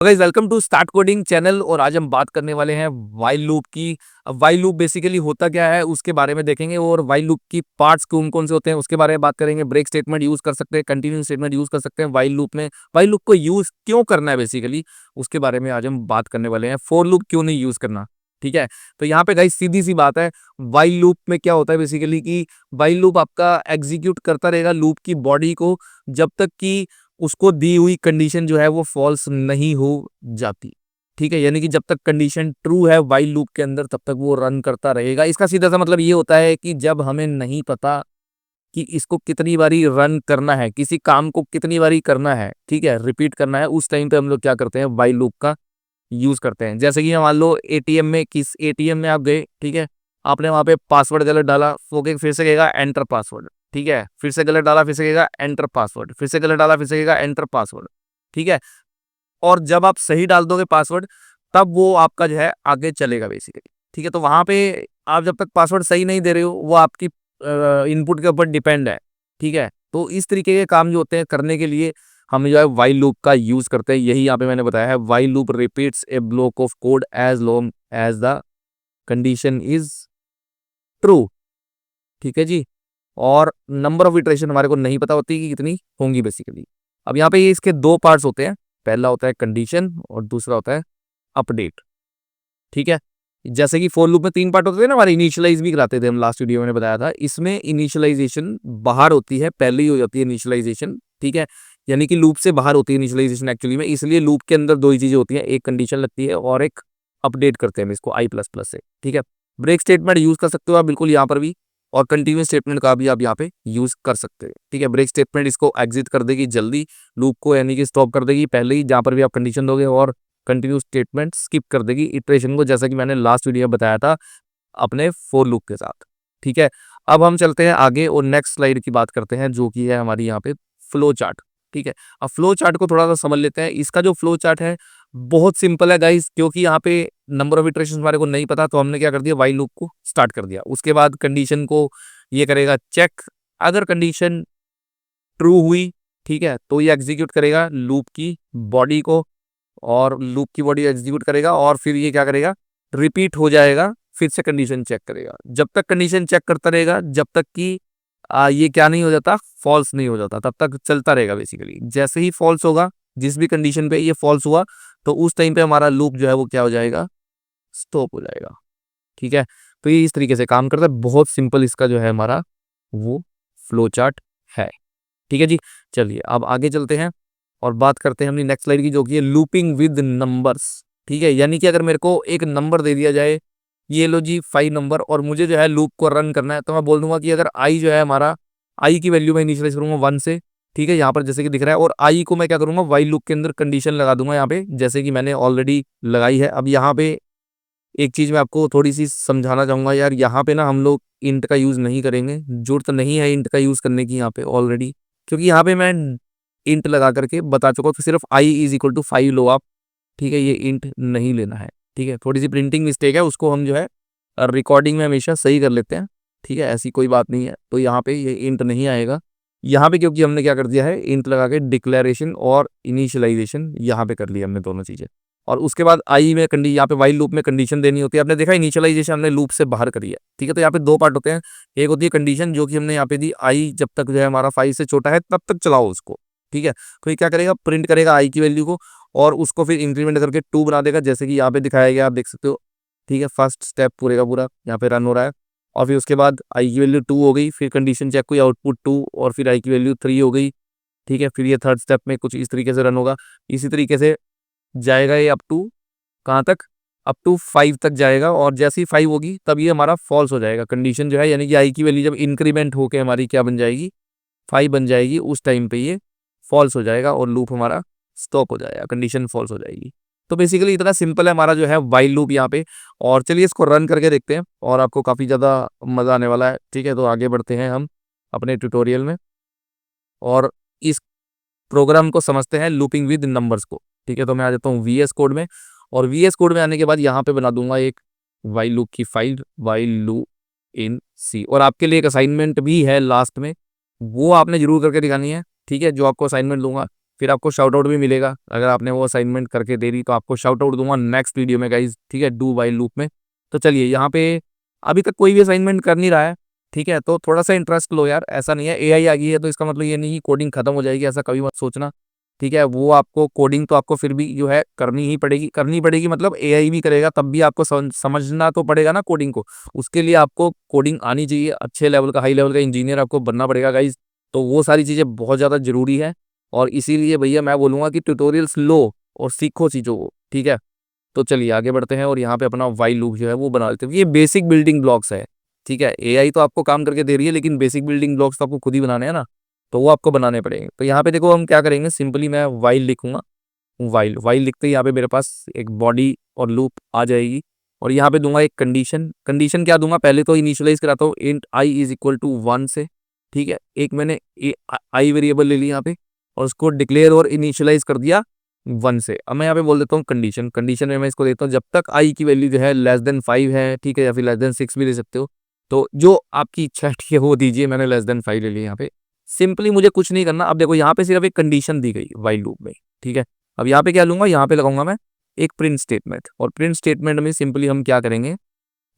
Guys welcome to start coding channel. और आज हम बात करने वाले हैं वाइल लूप की। अब वाइल लूप बेसिकली होता क्या है उसके बारे में देखेंगे, और वाइल लूप की पार्ट्स कौन कौन से होते हैं उसके बारे में बात करेंगे। ब्रेक स्टेटमेंट यूज कर सकते हैं, कंटिन्यू स्टेटमेंट यूज कर सकते हैं वाइल लूप में। वाइल लूप को यूज क्यों करना है बेसिकली उसके बारे में आज हम बात करने वाले हैं। फॉर लूप क्यों नहीं यूज करना, ठीक है। तो यहाँ पे गाइस सीधी सी बात है, वाइल लूप में क्या होता है बेसिकली कि वाइल लूप आपका एग्जीक्यूट करता रहेगा लूप की बॉडी को जब तक कि उसको दी हुई कंडीशन जो है वो फॉल्स नहीं हो जाती, ठीक है। यानी कि जब तक कंडीशन ट्रू है वाइल लूप के अंदर तब तक वो रन करता रहेगा। इसका सीधा सा मतलब ये होता है कि जब हमें नहीं पता कि इसको कितनी बारी रन करना है, किसी काम को कितनी बारी करना है, ठीक है, रिपीट करना है, उस टाइम पे हम लोग क्या करते हैं, वाइल लूप का यूज करते हैं। जैसे कि मान लो एटीएम में, किस एटीएम में आप गए, ठीक है, आपने वहां पे पासवर्ड गलत डाला, वो फिर से कहेगा एंटर पासवर्ड, ठीक है, फिर से गलत डाला, फिर से कहेगा एंटर पासवर्ड, फिर से गलत डाला, फिर से कहेगा एंटर पासवर्ड, ठीक है। और जब आप सही डाल दोगे पासवर्ड तब वो आपका जो है आगे चलेगा बेसिकली, ठीक है। तो वहां पे आप जब तक पासवर्ड सही नहीं दे रहे हो वो आपकी इनपुट के ऊपर डिपेंड है, ठीक है। तो इस तरीके के काम जो होते हैं करने के लिए हम जो है वाइल लूप का यूज करते हैं। यही यहाँ पे मैंने बताया है, while loop repeats a block of code as long as the condition is true, ठीक है जी। और नंबर ऑफ इटरेशन हमारे को नहीं पता होती कि कितनी होंगी बेसिकली। अब यहाँ पे ये इसके दो पार्ट्स होते हैं, पहला होता है कंडीशन और दूसरा होता है अपडेट, ठीक है। जैसे कि फॉर लूप में तीन पार्ट होते थे ना हमारे, इनिशियलाइज भी कराते थे हम, लास्ट वीडियो में बताया था। इसमें इनिशियलाइजेशन बाहर होती है, पहले ही हो जाती है इनिशियलाइजेशन, ठीक है। यानी कि लूप से बाहर होती है इनिशियलाइजेशन एक्चुअली में, इसलिए लूप के अंदर दो ही चीजें होती हैं, एक कंडीशन लगती है और एक अपडेट करते हैं हम इसको i++ से, ठीक है। ब्रेक स्टेटमेंट यूज कर सकते हो आप बिल्कुल यहाँ पर भी, और कंटिन्यूस स्टेटमेंट का भी आप यहाँ पे यूज कर सकते हैं, ठीक है। ब्रेक स्टेटमेंट इसको एग्जिट कर देगी जल्दी लूप को, यानी कि स्टॉप कर देगी पहले ही जहाँ पर भी आप कंडीशन दोगे, और कंटिन्यूस स्टेटमेंट स्किप कर देगी इटरेशन को, जैसा कि मैंने लास्ट वीडियो में बताया था अपने फॉर लूप के साथ, ठीक है। अब हम चलते हैं आगे और नेक्स्ट स्लाइड की बात करते हैं जो कि है हमारी यहाँ पे फ्लो चार्ट, ठीक है। अब फ्लो चार्ट को थोड़ा सा समझ लेते हैं। इसका जो फ्लो चार्ट है बहुत सिंपल है गाइस, क्योंकि यहाँ पे नंबर ऑफ इटरेशन हमारे को नहीं पता, तो हमने क्या कर दिया, वाइल लूप को स्टार्ट कर दिया। उसके बाद कंडीशन को ये करेगा चेक, अगर कंडीशन ट्रू हुई, ठीक है, तो ये एग्जीक्यूट करेगा लूप की बॉडी को, और लूप की बॉडी एग्जीक्यूट करेगा, और फिर ये क्या करेगा, रिपीट हो जाएगा, फिर से कंडीशन चेक करेगा। जब तक कंडीशन चेक करता रहेगा जब तक कि ये क्या नहीं हो जाता, फॉल्स नहीं हो जाता, तब तक चलता रहेगा बेसिकली। जैसे ही फॉल्स होगा, जिस भी कंडीशन पे ये फॉल्स हुआ, तो उस टाइम पे हमारा लूप जो है वो क्या हो जाएगा, स्टॉप हो जाएगा, ठीक है। तो ये इस तरीके से काम करता है, बहुत सिंपल इसका जो है हमारा वो फ्लो चार्ट है, ठीक है जी। चलिए अब आगे चलते हैं और बात करते हैं अपनी नेक्स्ट स्लाइड की, जो कि है लूपिंग विद नंबर्स, ठीक है। यानी कि अगर मेरे को एक नंबर दे दिया जाए, ये लो जी 5 नंबर, और मुझे जो है लूप को रन करना है, तो मैं बोल दूंगा कि अगर आई जो है हमारा, आई की वैल्यू मैं इनिशियलाइज करूंगा 1 से, ठीक है, यहाँ पर जैसे कि दिख रहा है, और आई को मैं क्या करूंगा, वाइल लूप के अंदर कंडीशन लगा दूंगा यहाँ पे, जैसे कि मैंने ऑलरेडी लगाई है। अब यहाँ पे एक चीज मैं आपको थोड़ी सी समझाना चाहूंगा यार, यहाँ पे ना हम लोग इंट का यूज नहीं करेंगे, जरूरत नहीं है इंट का यूज करने की यहाँ पे ऑलरेडी, क्योंकि यहाँ पे मैं इंट लगा करके बता चुका हूँ कि सिर्फ i=5 लो आप, ठीक है, ये इंट नहीं लेना है, ठीक है। थोड़ी सी प्रिंटिंग मिस्टेक है, उसको हम जो है रिकॉर्डिंग में हमेशा सही कर लेते हैं, ठीक है, ऐसी कोई बात नहीं है। तो यहाँ पे ये इंट नहीं आएगा यहाँ पे, क्योंकि हमने क्या कर दिया है, इंट लगा के डिक्लेरेशन और इनिशियलाइजेशन यहाँ पे कर लिया हमने दोनों चीजें। और उसके बाद आई में यहाँ पे वाइल लूप में कंडीशन देनी होती है, आपने देखा इनिशियलाइजेशन हमने लूप से बाहर करी है, ठीक है। तो यहाँ पे दो पार्ट होते हैं, एक होती है कंडीशन जो कि हमने यहाँ पे दी, आई जब तक जो है हमारा 5 से छोटा है तब तक चलाओ उसको, ठीक है। तो ये क्या करेगा, प्रिंट करेगा आई की वैल्यू को, और उसको फिर इंक्रीमेंट करके 2 बना देगा, जैसे कि यहाँ पे दिखाया गया, आप देख सकते हो, ठीक है। फर्स्ट स्टेप पूरे का पूरा यहाँ पे रन हो रहा है, और फिर उसके बाद आई की वैल्यू 2 हो गई, फिर कंडीशन चेक हुई, आउटपुट 2, और फिर आई की वैल्यू 3 हो गई, ठीक है। फिर ये थर्ड स्टेप में कुछ इस तरीके से रन होगा, इसी तरीके से जाएगा ये अप टू कहाँ तक, अप टू 5 तक जाएगा, और जैसे ही 5 होगी तब ये हमारा फॉल्स हो जाएगा कंडीशन जो है, यानी कि आई की वैल्यू जब इंक्रीमेंट होके हमारी क्या बन जाएगी, 5 बन जाएगी, उस टाइम पे ये फॉल्स हो जाएगा और लूप हमारा स्टॉप हो जाएगा, कंडीशन फॉल्स हो जाएगी। तो बेसिकली इतना सिंपल है हमारा जो है वाइल लूप यहाँ पे। और चलिए इसको रन करके देखते हैं और आपको काफ़ी ज़्यादा मज़ा आने वाला है, ठीक है। तो आगे बढ़ते हैं हम अपने ट्यूटोरियल में और इस प्रोग्राम को समझते हैं लूपिंग विद नंबर्स को, ठीक है। तो मैं आ जाता हूँ VS कोड में, और VS कोड में आने के बाद यहाँ पे बना दूंगा एक वाइल लूप की file, while loop in C। और आपके लिए एक असाइनमेंट भी है लास्ट में, वो आपने जरूर करके दिखानी है, ठीक है, जो आपको असाइनमेंट दूंगा। फिर आपको शाउट आउट भी मिलेगा। अगर आपने वो असाइनमेंट करके दे दी तो आपको शाउट आउट दूंगा नेक्स्ट वीडियो में गाइज, ठीक है, डू वाइल लूप में। तो चलिए यहाँ पे अभी तक कोई भी असाइनमेंट कर नहीं रहा है, ठीक है, तो थोड़ा सा इंटरेस्ट लो यार। ऐसा नहीं है एआई आ गई है तो इसका मतलब ये नहीं कि कोडिंग खत्म हो जाएगी, ऐसा कभी मत सोचना, ठीक है। वो आपको कोडिंग तो आपको फिर भी जो है करनी पड़ेगी मतलब एआई भी करेगा तब भी आपको समझना तो पड़ेगा ना कोडिंग को। उसके लिए आपको कोडिंग आनी चाहिए, अच्छे लेवल का, हाई लेवल का इंजीनियर आपको बनना पड़ेगा गाइज। तो वो सारी चीज़ें बहुत ज़्यादा जरूरी है, और इसीलिए भैया मैं बोलूँगा कि ट्यूटोरियल्स लो और सीखो चीज़ों को, ठीक है। तो चलिए आगे बढ़ते हैं और यहाँ पे अपना वाइल लूप जो है वो बना लेते हैं। ये बेसिक बिल्डिंग ब्लॉक्स है, ठीक है। एआई तो आपको काम करके दे रही है लेकिन बेसिक बिल्डिंग ब्लॉक्स तो आपको खुद ही बनाने हैं ना, तो वो आपको बनाने पड़ेंगे। तो यहाँ पे देखो हम क्या करेंगे, सिंपली मैं वाइल लिखूंगा। वाइल वाइल लिखते ही यहाँ पे मेरे पास एक बॉडी और लूप आ जाएगी, और यहाँ पे दूंगा एक कंडीशन। कंडीशन क्या दूंगा, पहले तो इनिशियलाइज कराता हूँ int i is equal to 1 से, ठीक है। एक मैंने आई वेरिएबल ले ली यहाँ पे और उसको डिक्लेयर और इनिशियलाइज कर दिया 1 से। अब मैं यहाँ पे बोल देता हूँ कंडीशन। कंडीशन में मैं इसको देता हूँ जब तक आई की वैल्यू जो है <5 है, ठीक है, या फिर <6 भी दे सकते हो, तो जो आपकी इच्छा है, ठीक है, वो दीजिए। मैंने <5 ले लिया यहाँ पे। सिंपली मुझे कुछ नहीं करना। अब देखो यहाँ पे सिर्फ एक कंडीशन दी गई वाइल लूप में, ठीक है। अब यहाँ पे क्या लूंगा, यहाँ पे लगाऊंगा मैं एक प्रिंट स्टेटमेंट, और प्रिंट स्टेटमेंट में सिंपली हम क्या करेंगे,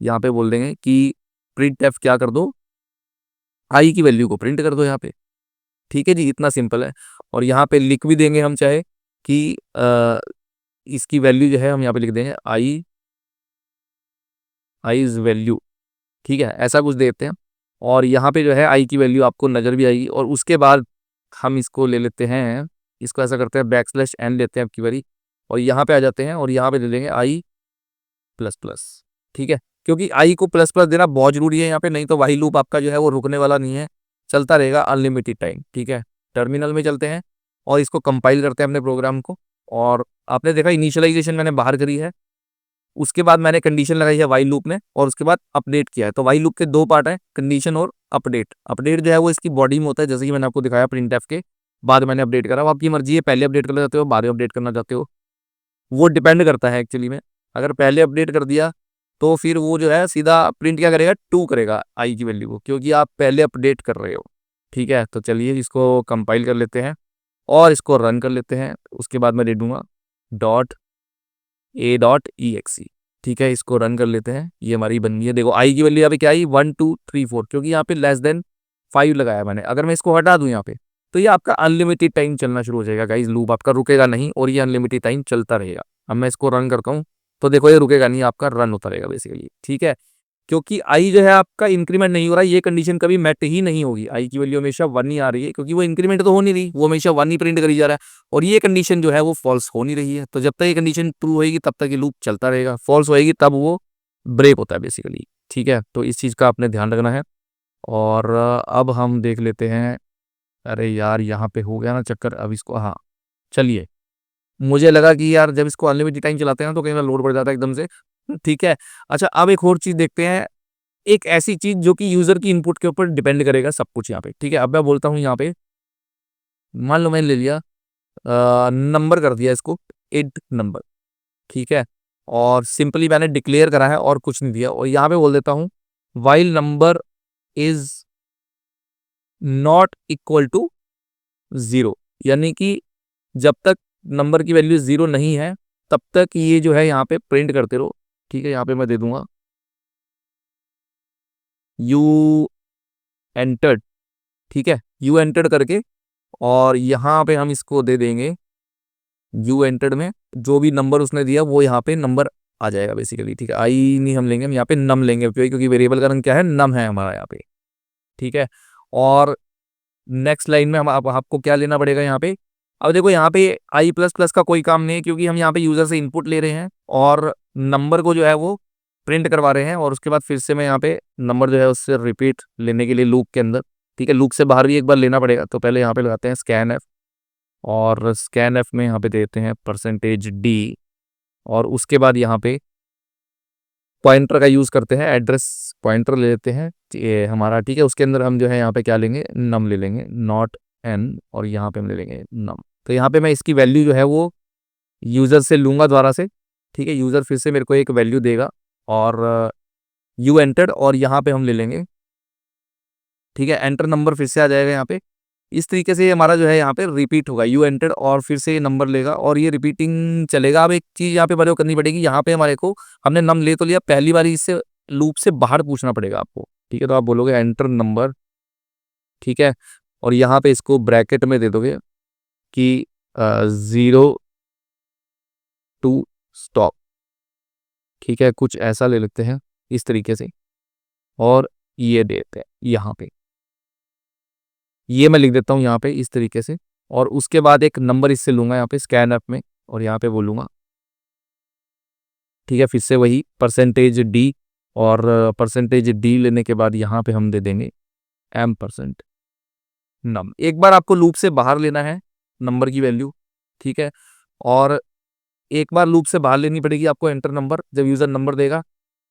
यहाँ पे बोल देंगे कि प्रिंट एफ क्या कर दो, आई की वैल्यू को प्रिंट कर दो यहाँ पे, ठीक है जी, इतना सिंपल है। और यहाँ पे लिख भी देंगे हम चाहे कि इसकी वैल्यू जो है हम यहाँ पे लिख देंगे आई इज वैल्यू, ठीक है, ऐसा कुछ देते हैं। और यहाँ पे जो है आई की वैल्यू आपको नज़र भी आएगी। और उसके बाद हम इसको ले लेते हैं, इसको ऐसा करते हैं \n लेते हैं आपकी बारी, और यहाँ पे आ जाते हैं और यहाँ पे ले लेंगे आई प्लस प्लस, ठीक है। क्योंकि आई को प्लस प्लस देना बहुत जरूरी है यहाँ पे, नहीं तो वाही लूप आपका जो है वो रुकने वाला नहीं है, चलता रहेगा अनलिमिटेड टाइम, ठीक है। टर्मिनल में चलते हैं और इसको कंपाइल करते हैं अपने प्रोग्राम को। और आपने देखा इनिशियलाइजेशन मैंने बाहर करी है, उसके बाद मैंने कंडीशन लगाई है वाइल लूप में, और उसके बाद अपडेट किया है। तो वाइल लूप के दो पार्ट हैं, कंडीशन और अपडेट। अपडेट जो है वो इसकी बॉडी में होता है, जैसे कि मैंने आपको दिखाया प्रिंटफ के बाद मैंने अपडेट करा। वो आपकी मर्जी है, पहले अपडेट करना चाहते हो बाद में अपडेट करना चाहते हो, वो डिपेंड करता है एक्चुअली में। अगर पहले अपडेट कर दिया तो फिर वो जो है सीधा प्रिंट क्या करेगा, 2 करेगा आई की वैल्यू को, क्योंकि आप पहले अपडेट कर रहे हो, ठीक है। तो चलिए इसको कंपाइल कर लेते हैं और इसको रन कर लेते हैं। उसके बाद मैं दे दूंगा .a.exe, ठीक है। इसको रन कर लेते हैं, ये हमारी बन गई है। देखो आई की वैल्यू यहाँ पे क्या आई, 1 2 3 4, क्योंकि यहाँ पे <5 लगाया मैंने। अगर मैं इसको हटा दूं यहाँ पे तो ये आपका अनलिमिटेड टाइम चलना शुरू हो जाएगा गाइज, लूप आपका रुकेगा नहीं और ये अनलिमिटेड टाइम चलता रहेगा। अब मैं इसको रन करता हूँ तो देखो ये रुकेगा नहीं, आपका रन होता रहेगा बेसिकली, ठीक है। क्योंकि आई जो है आपका इंक्रीमेंट नहीं हो रहा है, ये कंडीशन कभी मेट ही नहीं होगी। आई की वैल्यू हमेशा 1 ही आ रही है, क्योंकि वो इंक्रीमेंट तो हो नहीं रही, वो हमेशा 1 ही प्रिंट करी जा रहा है। और ये कंडीशन जो है वो फॉल्स हो नहीं रही है, तो जब तक ये कंडीशन ट्रू होगी तब तक ये लूप चलता रहेगा, फॉल्स होएगी तब वो ब्रेक होता है बेसिकली, ठीक है। तो इस चीज़ का आपने ध्यान रखना है। और अब हम देख लेते हैं, अरे यार यहाँ पे हो गया ना चक्कर। अब इसको, हाँ चलिए, मुझे लगा कि यार जब इसको अनलिमिटेड टाइम चलाते हैं ना तो कहीं ना लोड बढ़ जाता है एकदम से, ठीक है। अच्छा अब एक और चीज़ देखते हैं, एक ऐसी चीज जो कि यूजर की इनपुट के ऊपर डिपेंड करेगा सब कुछ यहाँ पे, ठीक है। अब मैं बोलता हूँ यहाँ पे, मान लो मैंने ले लिया नंबर, कर दिया इसको इंट नंबर, ठीक है। और सिंपली मैंने डिक्लेयर करा है और कुछ नहीं दिया, और यहाँ पे बोल देता हूँ while number is not equal to 0, यानी कि जब तक नंबर की वैल्यू 0 नहीं है तब तक ये जो है यहाँ पे प्रिंट करते रहो, ठीक है। यहाँ पे मैं दे दूंगा यू एंटर्ड, ठीक है, यू एंटर्ड करके, और यहाँ पे हम इसको दे देंगे यू एंटर्ड में जो भी नंबर उसने दिया वो यहाँ पे नंबर आ जाएगा बेसिकली, ठीक है। आई नहीं हम लेंगे, हम यहाँ पे नम लेंगे, क्योंकि वेरिएबल का रंग क्या है, नम है हमारा यहाँ पे, ठीक है। और नेक्स्ट लाइन में हम आपको क्या लेना पड़ेगा यहाँ पे। अब देखो यहाँ पे आई प्लस प्लस का कोई काम नहीं है, क्योंकि हम यहाँ पे यूजर से इनपुट ले रहे हैं और नंबर को जो है वो प्रिंट करवा रहे हैं। और उसके बाद फिर से मैं यहाँ पे नंबर जो है उससे रिपीट लेने के लिए लूप के अंदर, ठीक है, लूप से बाहर भी एक बार लेना पड़ेगा। तो पहले यहाँ पे लगाते हैं स्कैन एफ, और स्कैन एफ में यहाँ पे देते हैं %d, और उसके बाद यहाँ पे पॉइंटर का यूज़ करते हैं, एड्रेस पॉइंटर ले लेते हैं ये हमारा, ठीक है। उसके अंदर हम जो है यहाँ पे क्या लेंगे, नम ले लेंगे, नॉट एन, और यहाँ पे हम ले लेंगे नम। तो यहाँ पे मैं इसकी वैल्यू जो है वो यूज़र से लूँगा दोबारा से, ठीक है। यूज़र फिर से मेरे को एक वैल्यू देगा और यू एंटर्ड, और यहाँ पे हम ले लेंगे, ठीक है, एंटर नंबर फिर से आ जाएगा यहाँ पे। इस तरीके से हमारा जो है यहाँ पे रिपीट होगा यू एंटर, और फिर से ये नंबर लेगा और ये रिपीटिंग चलेगा। अब एक चीज यहाँ पे बड़े करनी पड़ेगी, यहाँ पे हमारे को हमने नम ले तो लिया, पहली बार इससे लूप से बाहर पूछना पड़ेगा आपको, ठीक है। तो आप बोलोगे एंटर नंबर, ठीक है, और यहाँ पे इसको ब्रैकेट में दे दोगे कि 0 to स्टॉप, ठीक है, कुछ ऐसा ले लेते हैं इस तरीके से, और ये देते हैं यहाँ पे, ये मैं लिख देता हूँ यहाँ पे इस तरीके से, और उसके बाद एक नंबर इससे लूंगा यहाँ पे स्कैन ऐप में, और यहाँ पे बोलूँगा, ठीक है, फिर से वही %d, और %d लेने के बाद यहाँ पे हम दे देंगे m%, नम। एक बार आपको लूप से बाहर लेना है नंबर की वैल्यू, ठीक है, और एक बार लूप से बाहर लेनी पड़ेगी आपको एंटर नंबर। जब यूजर नंबर देगा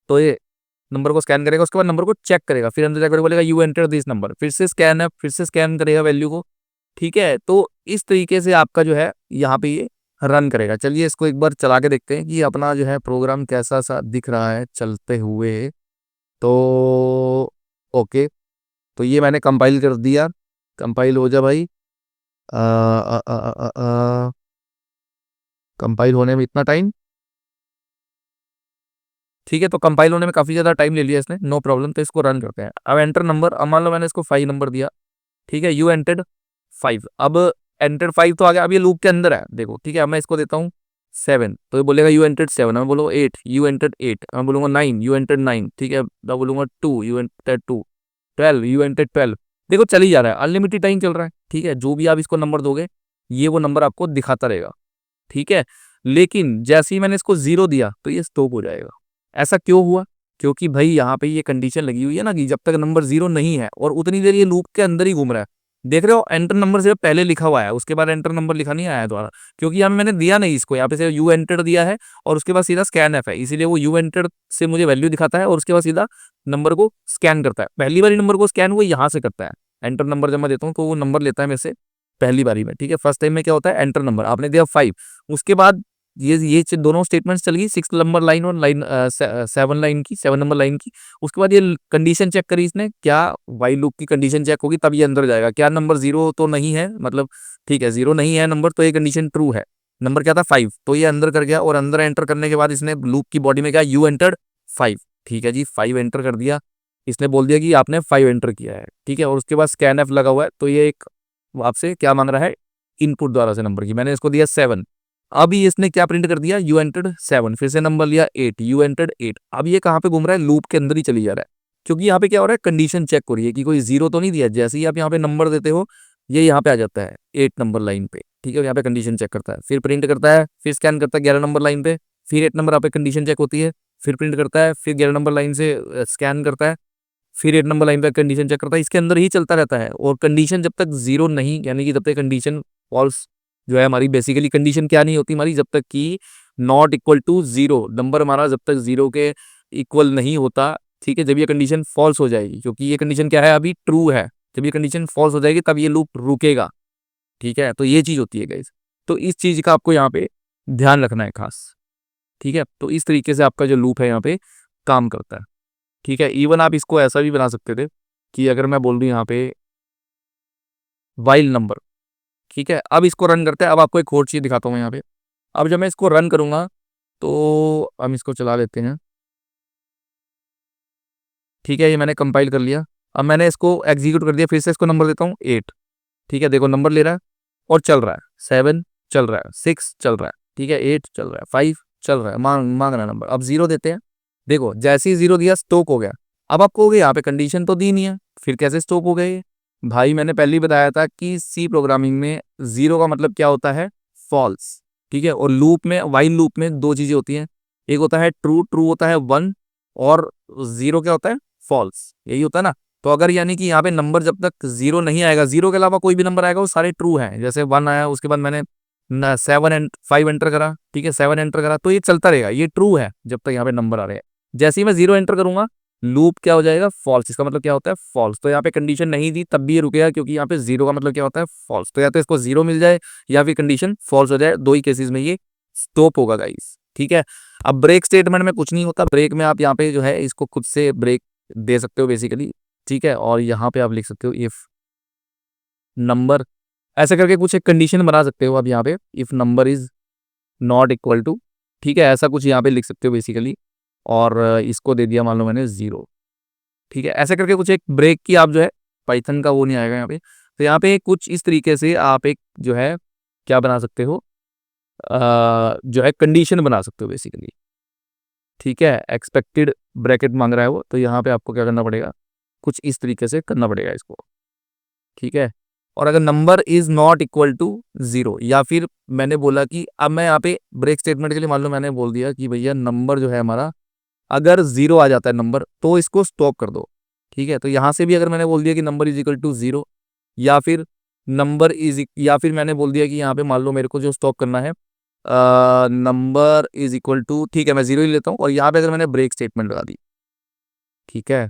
तो ये नंबर को स्कैन करेगा, उसके बाद नंबर को चेक करेगा, फिर अंदर जाकर बोलेगा यू एंटर दिस नंबर, फिर से स्कैन है, फिर से स्कैन करेगा वैल्यू को, ठीक है। तो इस तरीके से आपका जो है यहाँ पे ये रन करेगा। चलिए इसको एक बार चला के देखते हैं कि अपना जो है प्रोग्राम कैसा सा दिख रहा है चलते हुए। तो ओके, तो ये मैंने कंपाइल कर दिया, कंपाइल हो जा भाई, कंपाइल होने में इतना टाइम, ठीक है। तो कंपाइल होने में काफी ज्यादा टाइम ले लिया इसने, नो प्रॉब्लम। तो इसको रन करते हैं। अब एंटर नंबर, अब मान लो मैंने इसको 5 नंबर दिया, ठीक है, यू एंटेड 5। अब एंटर 5 तो आ गया, अब ये लूप के अंदर है देखो, ठीक है। अब मैं इसको देता हूँ 7, तो ये बोलेगा यू एंटेड 7, मैं बोलूँगा 8, यू एंटेड 8, मैं बोलूँगा 9, यू एंटेड 9, ठीक है, मैं बोलूँगा 2, यू एंटेड 2, 12, यू एंटेड 12। देखो चल ही जा रहा है, अनलिमिटेड टाइम चल रहा है, ठीक है। जो भी आप इसको नंबर दोगे ये वो नंबर आपको दिखाता रहेगा, ठीक है। लेकिन जैसे ही मैंने इसको 0 दिया तो ये स्टॉप हो जाएगा। ऐसा क्यों हुआ? क्योंकि भाई यहाँ पे ये कंडीशन लगी हुई है ना कि जब तक नंबर 0 नहीं है और उतनी देर ये लूप के अंदर ही घूम रहा है। देख रहे हो एंटर नंबर से पहले लिखा हुआ है, उसके बाद एंटर नंबर लिखा नहीं आया है द्वारा, क्योंकि यहाँ मैंने दिया नहीं इसको, यहाँ पे से यू एंटर दिया है और उसके बाद सीधा स्कैन एफ है, इसीलिए वो यू एंटर से मुझे वैल्यू दिखाता है और उसके बाद सीधा नंबर को स्कैन करता है। पहली बार नंबर को स्कैन वो यहाँ से करता है। एंटर नंबर जब मैं देता हूँ तो वो नंबर लेता है मेरे से पहली बारी में, ठीक है। फर्स्ट टाइम में क्या होता है, एंटर नंबर आपने दिया 5, उसके बाद दोनों स्टेटमेंट्स चल गई 6 नंबर लाइन और लाइन 7 नंबर लाइन की। उसके बाद ये कंडीशन चेक करी इसने, क्या वाइल लूप की कंडीशन चेक होगी तब ये अंदर जाएगा, क्या नंबर 0 तो नहीं है, मतलब ठीक है 0 नहीं है नंबर, तो ये कंडीशन ट्रू है। नंबर क्या था 5, तो ये अंदर कर गया, और अंदर एंटर करने के बाद इसने लूप की बॉडी में क्या यू एंटर्ड 5, ठीक है जी, 5 एंटर कर दिया। इसने बोल दिया कि आपने 5 एंटर किया है, ठीक है। और उसके बाद स्कैन एफ लगा हुआ है, तो ये एक आपसे क्या मांग रहा है, इनपुट द्वारा से नंबर की। मैंने इसको दिया 7, अभी इसने क्या प्रिंट कर दिया, यू एंटर्ड 7, फिर से नंबर लिया 8, यू एंटर्ड 8। अब ये कहाँ पे घूम रहा है, लूप के अंदर ही चली जा रहा है, क्योंकि यहाँ पे क्या हो रहा है, कंडीशन चेक हो रही है कि कोई 0 तो नहीं दिया। जैसे ही आप यहाँ पे नंबर देते हो ये यहाँ पे आ जाता है 8 नंबर लाइन पे, ठीक है। यहाँ पे कंडीशन चेक करता है, फिर प्रिंट करता है, फिर स्कैन करता है 11 नंबर लाइन पे, फिर 8 नंबर यहाँ पे कंडीशन चेक होती है, फिर प्रिंट करता है, फिर 11 नंबर लाइन से स्कैन करता है, फिर 8 नंबर लाइन पे कंडीशन चेक करता है। इसके अंदर ही चलता रहता है, और कंडीशन जब तक 0 नहीं, यानी कि जब तक कंडीशन फॉल्स जो है हमारी, बेसिकली कंडीशन क्या नहीं होती हमारी, जब तक कि नॉट इक्वल टू 0 नंबर हमारा जब तक 0 के इक्वल नहीं होता, ठीक है, जब ये कंडीशन फॉल्स हो जाएगी, क्योंकि ये कंडीशन क्या है अभी ट्रू है, जब ये कंडीशन फॉल्स हो जाएगी तब ये लूप रुकेगा, ठीक है। तो ये चीज होती है गाइस, तो इस चीज का आपको यहाँ पे ध्यान रखना है खास, ठीक है। तो इस तरीके से आपका जो लूप है यहाँ पे काम करता है, ठीक है। इवन आप इसको ऐसा भी बना सकते थे कि अगर मैं बोल दूं यहाँ पे वाइल नंबर, ठीक है। अब इसको रन करते हैं। अब आपको एक और चीज दिखाता हूँ यहाँ पे। अब जब मैं इसको रन करूंगा तो हम इसको चला लेते हैं, ठीक है। ये मैंने कंपाइल कर लिया, अब मैंने इसको एग्जीक्यूट कर दिया, फिर से इसको नंबर देता हूँ 8, ठीक है। देखो नंबर ले रहा है और चल रहा है, 7 चल रहा है, 6 चल रहा है, ठीक है, 8 चल रहा है, 5 चल रहा है, मांग रहा है नंबर। अब 0 देते हैं, देखो जैसे ही 0 दिया स्टॉप हो गया। अब आप कहोगे यहाँ पे कंडीशन तो दी नहीं है, फिर कैसे स्टॉप हो गए ये? भाई मैंने पहले ही बताया था कि सी प्रोग्रामिंग में 0 का मतलब क्या होता है, फॉल्स, ठीक है। और लूप में, वाइल लूप में दो चीजें होती हैं, एक होता है ट्रू, ट्रू होता है 1, और 0 क्या होता है, फॉल्स, यही होता है ना। तो अगर यानी कि यहाँ पे नंबर जब तक 0 नहीं आएगा, 0 के अलावा कोई भी नंबर आएगा वो सारे ट्रू हैं। जैसे 1 आया, उसके बाद मैंने 7 एंड 5 एंटर करा, ठीक है, 7 एंटर करा, तो ये चलता रहेगा, ये ट्रू है जब तक यहाँ पे नंबर आ रहे हैं। जैसे ही मैं 0 एंटर करूंगा लूप क्या हो जाएगा, फॉल्स। इसका मतलब क्या होता है, फॉल्स। तो यहाँ पे कंडीशन नहीं दी तब भी ये रुकेगा, क्योंकि यहाँ पे 0 का मतलब क्या होता है, फॉल्स। तो या तो इसको 0 मिल जाए या फिर कंडीशन फॉल्स हो जाए, दो ही केसेस में ये स्टॉप होगा गाइस, ठीक है। अब ब्रेक स्टेटमेंट में कुछ नहीं होता, ब्रेक में आप यहाँ पे जो है इसको खुद से ब्रेक दे सकते हो बेसिकली, ठीक है। और यहाँ पे आप लिख सकते हो इफ नंबर, ऐसे करके कुछ एक कंडीशन बना सकते हो आप यहाँ पे, if number is not equal to, ठीक है, ऐसा कुछ यहाँ पे लिख सकते हो बेसिकली। और इसको दे दिया मान लो मैंने 0, ठीक है, ऐसे करके कुछ एक ब्रेक की आप जो है पाइथन का वो नहीं आएगा यहाँ पे। तो यहाँ पे कुछ इस तरीके से आप एक जो है क्या बना सकते हो, जो है कंडीशन बना सकते हो बेसिकली, ठीक है। एक्सपेक्टेड ब्रैकेट मांग रहा है वो, तो यहाँ पे आपको क्या करना पड़ेगा, कुछ इस तरीके से करना पड़ेगा इसको, ठीक है। और अगर number is not equal to 0, या फिर मैंने बोला कि अब मैं यहाँ पे ब्रेक स्टेटमेंट के लिए मान लो मैंने बोल दिया कि भैया नंबर जो है हमारा अगर 0 आ जाता है नंबर तो इसको स्टॉप कर दो, ठीक है। तो यहाँ से भी अगर मैंने बोल दिया कि नंबर इज इक्वल टू 0, या फिर या फिर मैंने बोल दिया कि यहाँ पे मान लो मेरे को जो स्टॉप करना है नंबर इज इक्वल टू, ठीक है, मैं 0 ही लेता हूँ, और यहाँ पे अगर मैंने ब्रेक स्टेटमेंट लगा दी, ठीक है,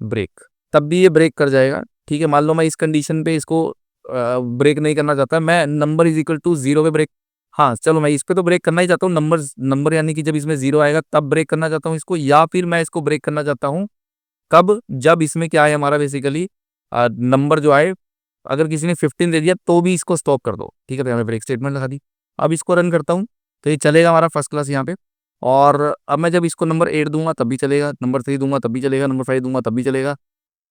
ब्रेक, तब भी ये ब्रेक कर जाएगा, ठीक है। मान लो मैं इस कंडीशन पे इसको ब्रेक नहीं करना चाहता, मैं नंबर इज इक्वल टू 0 पे ब्रेक, हाँ चलो मैं इस पे तो ब्रेक करना ही चाहता हूँ, नंबर नंबर यानी कि जब इसमें 0 आएगा तब ब्रेक करना चाहता हूँ इसको, या फिर मैं इसको ब्रेक करना चाहता हूँ कब, जब इसमें क्या है हमारा बेसिकली नंबर जो आए, अगर किसी ने 15 दे दिया तो भी इसको स्टॉप कर दो, ठीक है। तो यहाँ पे ब्रेक स्टेटमेंट लगा दी। अब इसको रन करता हूँ तो ये चलेगा हमारा फर्स्ट क्लास यहाँ पे। और अब मैं जब इसको नंबर 8 दूंगा तब भी चलेगा, नंबर 3 दूंगा तब भी चलेगा, नंबर 5 दूंगा तब भी चलेगा,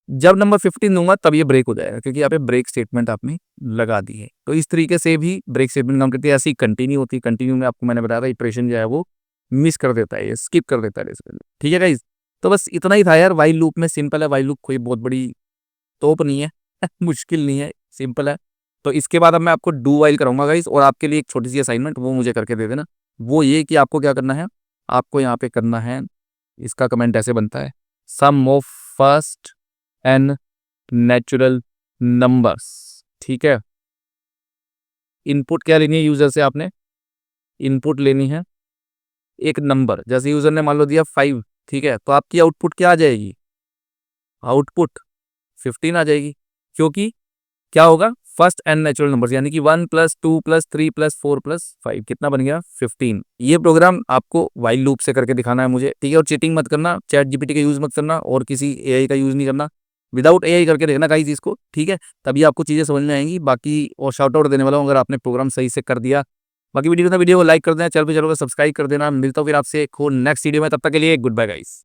जब नंबर 15 दूंगा तब ये ब्रेक हो जाएगा, क्योंकि यहाँ पे ब्रेक स्टेटमेंट आपने लगा दी है। तो इस तरीके से भी ब्रेक स्टेटमेंट काम करती है। ऐसी कंटिन्यू होती है, कंटिन्यू में आपको मैंने बताया था इटरेशन जो है वो मिस कर देता है, ये स्किप कर देता है बेसिकली, ठीक है गाइज। तो बस इतना ही था यार, वाइल लूप में सिंपल है, वाइल लूप कोई बहुत बड़ी तोप नहीं है मुश्किल नहीं है, सिंपल है। तो इसके बाद अब मैं आपको डू वाइल कराऊंगा गाइज, और आपके लिए एक छोटी सी असाइनमेंट वो मुझे करके दे देना। वो ये कि आपको क्या करना है, आपको यहाँ पे करना है, इसका कमेंट ऐसे बनता है, sum of first n natural numbers, ठीक है। इनपुट क्या लेनी है यूजर से, आपने इनपुट लेनी है एक नंबर, जैसे यूजर ने मान लो दिया 5, ठीक है, तो आपकी आउटपुट क्या आ जाएगी, आउटपुट 15 आ जाएगी, क्योंकि क्या होगा, फर्स्ट एन नेचुरल नंबर्स, यानी कि 1 + 2 + 3 + 4 + 5 कितना बन गया, 15। ये प्रोग्राम आपको वाइल लूप से करके दिखाना है मुझे, ठीक है। और चीटिंग मत करना, चैट जीपीटी का यूज मत करना, और किसी एआई का यूज नहीं करना, विदाउट एआई करके देखना गाइस इसको, ठीक है। तभी आपको चीजें समझ में आएंगी। बाकी और शाउट आउट देने वाला हूँ अगर आपने प्रोग्राम सही से कर दिया। बाकी वीडियो को लाइक कर देना, चैनल पे चलो सब्सक्राइब कर देना। मिलता हूँ फिर आपसे एक और नेक्स्ट वीडियो में, तब तक के लिए गुड बाय गाइस।